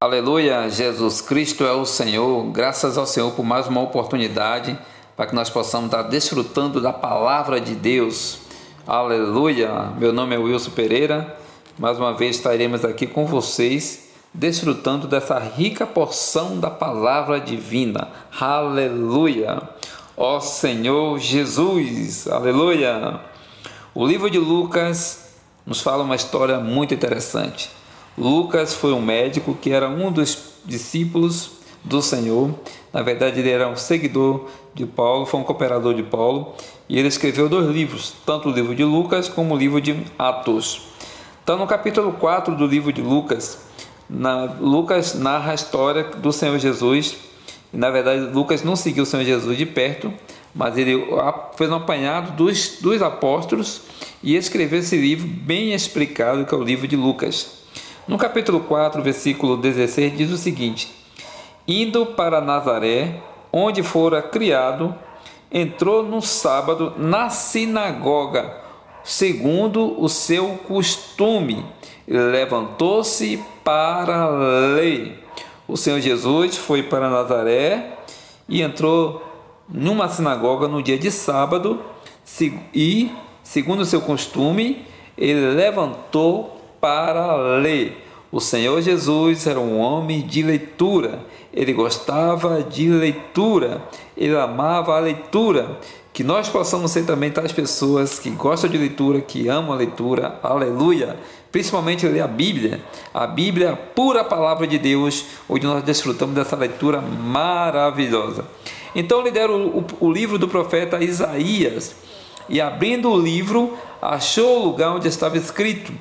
Aleluia, Jesus Cristo é o Senhor. Graças ao Senhor por mais uma oportunidade para que nós possamos estar desfrutando da palavra de Deus. Aleluia, meu nome é Wilson Pereira. Mais uma vez estaremos aqui com vocês desfrutando dessa rica porção da palavra divina. Aleluia, ó Senhor Jesus. Aleluia. O livro de Lucas nos fala uma história muito interessante. Lucas foi um médico que era um dos discípulos do Senhor. Na verdade, ele era um seguidor de Paulo, foi um cooperador de Paulo, e ele escreveu 2 livros, tanto o livro de Lucas como o livro de Atos. Então, no capítulo 4 do livro de Lucas, Lucas narra a história do Senhor Jesus. E, na verdade, Lucas não seguiu o Senhor Jesus de perto, mas ele foi um apanhado dos apóstolos e escreveu esse livro bem explicado, que é o livro de Lucas. No capítulo 4, versículo 16, diz o seguinte: indo para Nazaré, onde fora criado, entrou no sábado na sinagoga, segundo o seu costume, levantou-se para ler. O Senhor Jesus foi para Nazaré e entrou numa sinagoga no dia de sábado e, segundo o seu costume, ele levantou para ler. O Senhor Jesus era um homem de leitura, ele gostava de leitura, ele amava a leitura. Que nós possamos ser também tais pessoas que gostam de leitura, que amam a leitura, aleluia, principalmente ler a Bíblia, a pura palavra de Deus, onde nós desfrutamos dessa leitura maravilhosa. Então ele deram o livro do profeta Isaías, e abrindo o livro, achou o lugar onde estava escrito: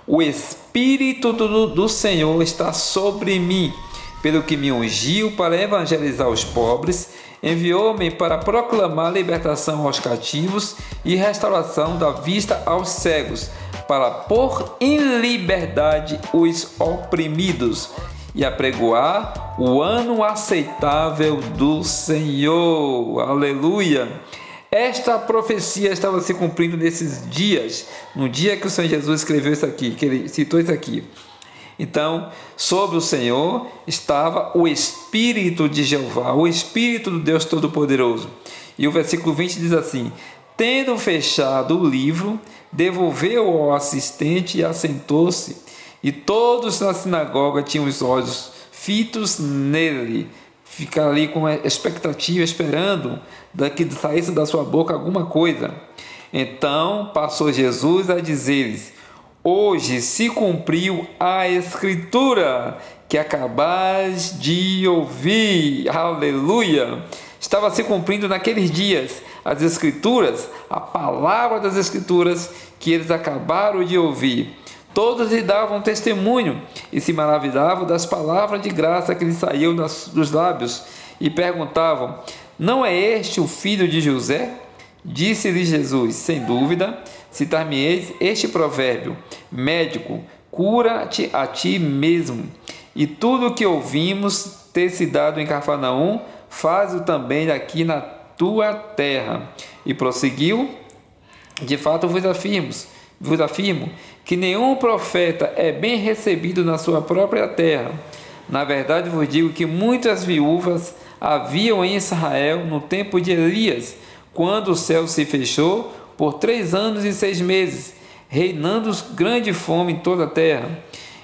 o Espírito do Senhor está sobre mim, pelo que me ungiu para evangelizar os pobres, enviou-me para proclamar libertação aos cativos e restauração da vista aos cegos, para pôr em liberdade os oprimidos e apregoar o ano aceitável do Senhor. Aleluia! Esta profecia estava se cumprindo nesses dias, no dia que o Senhor Jesus escreveu isso aqui, que ele citou isso aqui. Então, sobre o Senhor estava o Espírito de Jeová, o Espírito do Deus Todo-Poderoso. E o versículo 20 diz assim: tendo fechado o livro, devolveu ao assistente e assentou-se. E todos na sinagoga tinham os olhos fitos nele. Ficar ali com expectativa, esperando que saísse da sua boca alguma coisa. Então passou Jesus a dizer-lhes: hoje se cumpriu a Escritura que acabais de ouvir. Aleluia! Estava se cumprindo naqueles dias as Escrituras, a palavra das Escrituras que eles acabaram de ouvir. Todos lhe davam testemunho e se maravilhavam das palavras de graça que lhe saíam dos lábios e perguntavam: não é este o filho de José? Disse-lhe Jesus: sem dúvida, citar-me-eis este provérbio: médico, cura-te a ti mesmo. E tudo o que ouvimos ter se dado em Cafarnaum, faz-o também aqui na tua terra. E prosseguiu: de fato vos afirmo que nenhum profeta é bem recebido na sua própria terra. Na verdade vos digo que muitas viúvas haviam em Israel no tempo de Elias, quando o céu se fechou por 3 anos e 6 meses, reinando grande fome em toda a terra.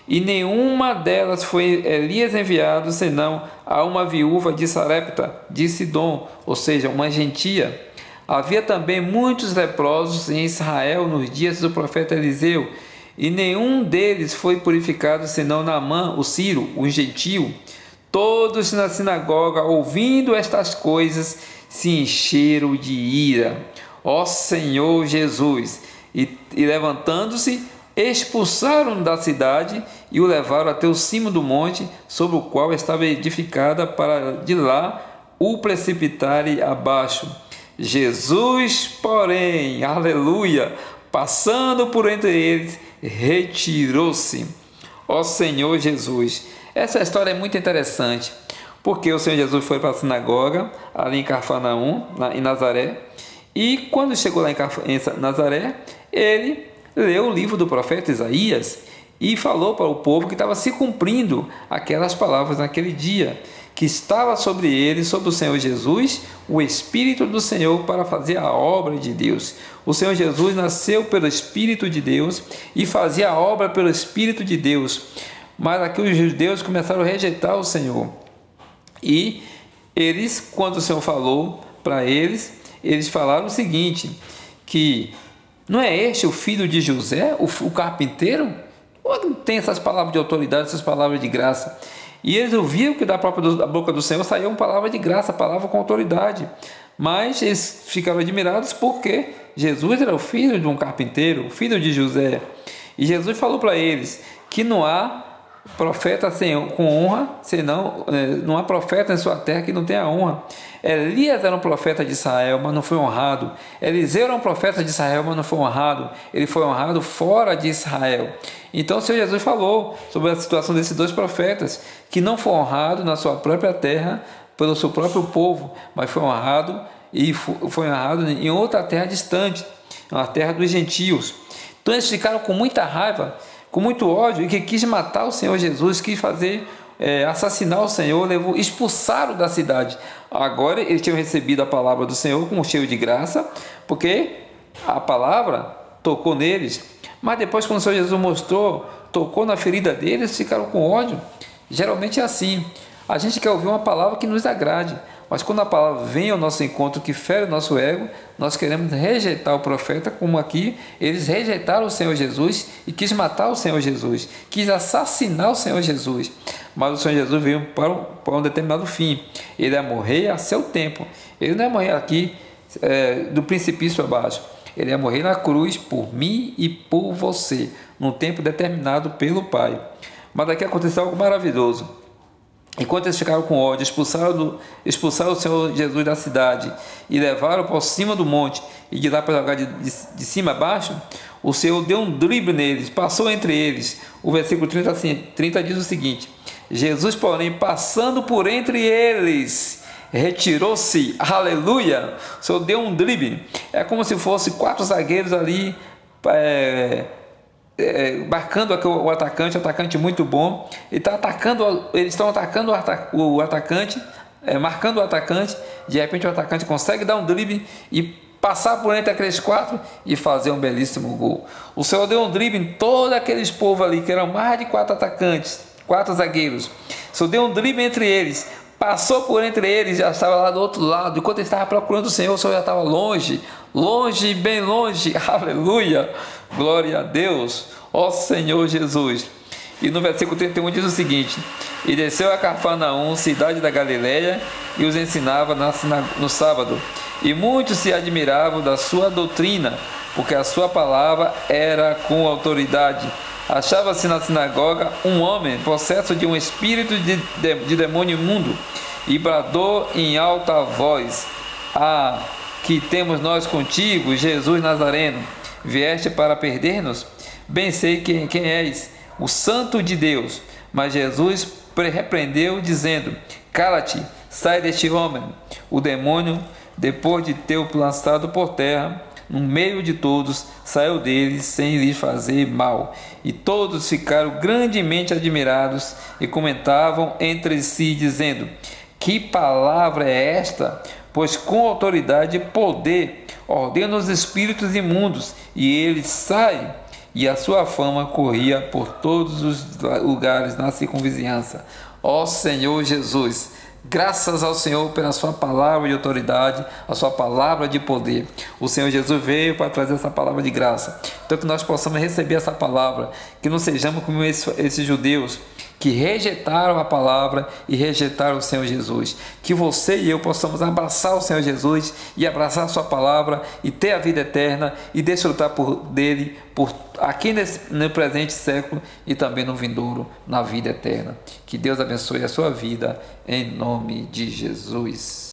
E nenhuma delas foi Elias enviado, senão a uma viúva de Sarepta, de Sidom, ou seja, uma gentia. Havia também muitos leprosos em Israel nos dias do profeta Eliseu, e nenhum deles foi purificado, senão Naamã, o sírio, o gentio. Todos na sinagoga, ouvindo estas coisas, se encheram de ira. Ó Senhor Jesus! E levantando-se, expulsaram da cidade e o levaram até o cimo do monte, sobre o qual estava edificada, para de lá o precipitarem abaixo. Jesus, porém, aleluia, passando por entre eles, retirou-se. Ó Senhor Jesus! Essa história é muito interessante, porque o Senhor Jesus foi para a sinagoga, ali em Cafarnaum, em Nazaré, e quando chegou lá em Nazaré, ele leu o livro do profeta Isaías, e falou para o povo que estava se cumprindo aquelas palavras naquele dia, que estava sobre ele, sobre o Senhor Jesus, o Espírito do Senhor para fazer a obra de Deus. O Senhor Jesus nasceu pelo Espírito de Deus e fazia a obra pelo Espírito de Deus. Mas aqui os judeus começaram a rejeitar o Senhor. E eles, quando o Senhor falou para eles, eles falaram o seguinte, que não é este o filho de José, o carpinteiro? Ou tem essas palavras de autoridade, essas palavras de graça? E eles ouviam que da boca do Senhor saíam palavras de graça, palavra com autoridade. Mas eles ficaram admirados porque Jesus era o filho de um carpinteiro, filho de José. E Jesus falou para eles que não há profeta com honra, senão não há profeta em sua terra que não tenha honra. Elias era um profeta de Israel, mas não foi honrado. Eliseu era um profeta de Israel, mas não foi honrado. Ele foi honrado fora de Israel. Então o Senhor Jesus falou sobre a situação desses dois profetas, que não foi honrado na sua própria terra, pelo seu próprio povo, mas foi honrado em outra terra distante, na terra dos gentios. Então eles ficaram com muita raiva, com muito ódio, e que quis matar o Senhor Jesus, quis assassinar o Senhor, expulsaram da cidade. Agora eles tinham recebido a palavra do Senhor com um cheio de graça, porque a palavra tocou neles. Mas depois, quando o Senhor Jesus tocou na ferida deles, ficaram com ódio. Geralmente é assim. A gente quer ouvir uma palavra que nos agrade, mas quando a palavra vem ao nosso encontro, que fere o nosso ego, nós queremos rejeitar o profeta, como aqui eles rejeitaram o Senhor Jesus e quis matar o Senhor Jesus, quis assassinar o Senhor Jesus. Mas o Senhor Jesus veio para um determinado fim. Ele ia morrer a seu tempo. Ele não ia morrer aqui do precipício abaixo. Ele ia morrer na cruz por mim e por você, num tempo determinado pelo Pai. Mas daqui aconteceu algo maravilhoso. Enquanto eles ficaram com ódio, expulsaram o Senhor Jesus da cidade e levaram por cima do monte, e de lá para jogar de cima a baixo, o Senhor deu um drible neles, passou entre eles. O versículo 30 diz o seguinte: Jesus, porém, passando por entre eles, retirou-se. Aleluia! O Senhor deu um drible. É como se fosse 4 zagueiros ali marcando o atacante muito bom. Eles estão atacando o atacante, marcando o atacante. De repente o atacante consegue dar um drible e passar por entre aqueles 4 e fazer um belíssimo gol. O Senhor deu um drible em todos aqueles povos ali, que eram mais de 4 atacantes, 4 zagueiros. O Senhor deu um drible entre eles, passou por entre eles, já estava lá do outro lado. Enquanto ele estava procurando o Senhor já estava longe, bem longe. Aleluia, glória a Deus, ó Senhor Jesus. E no versículo 31 diz o seguinte: e desceu a Cafarnaum, cidade da Galileia, e os ensinava no sábado. E muitos se admiravam da sua doutrina, porque a sua palavra era com autoridade. Achava-se na sinagoga um homem possesso de um espírito de demônio imundo, e bradou em alta voz: ah, que temos nós contigo, Jesus Nazareno? Vieste para perder-nos? Bem sei quem és, o Santo de Deus. Mas Jesus repreendeu, dizendo: cala-te, sai deste homem. O demônio, depois de ter o lançado por terra, no meio de todos, saiu deles sem lhes fazer mal. E todos ficaram grandemente admirados e comentavam entre si, dizendo: que palavra é esta? Pois com autoridade e poder ordena os espíritos imundos, e eles saem. E a sua fama corria por todos os lugares na circunvizinhança. Ó Senhor Jesus, graças ao Senhor pela sua palavra de autoridade, a sua palavra de poder. O Senhor Jesus veio para trazer essa palavra de graça. Então que nós possamos receber essa palavra, que não sejamos como esses judeus que rejeitaram a palavra e rejeitaram o Senhor Jesus. Que você e eu possamos abraçar o Senhor Jesus e abraçar a sua palavra e ter a vida eterna e desfrutar dele aqui no presente século e também no vindouro, na vida eterna. Que Deus abençoe a sua vida em nome de Jesus.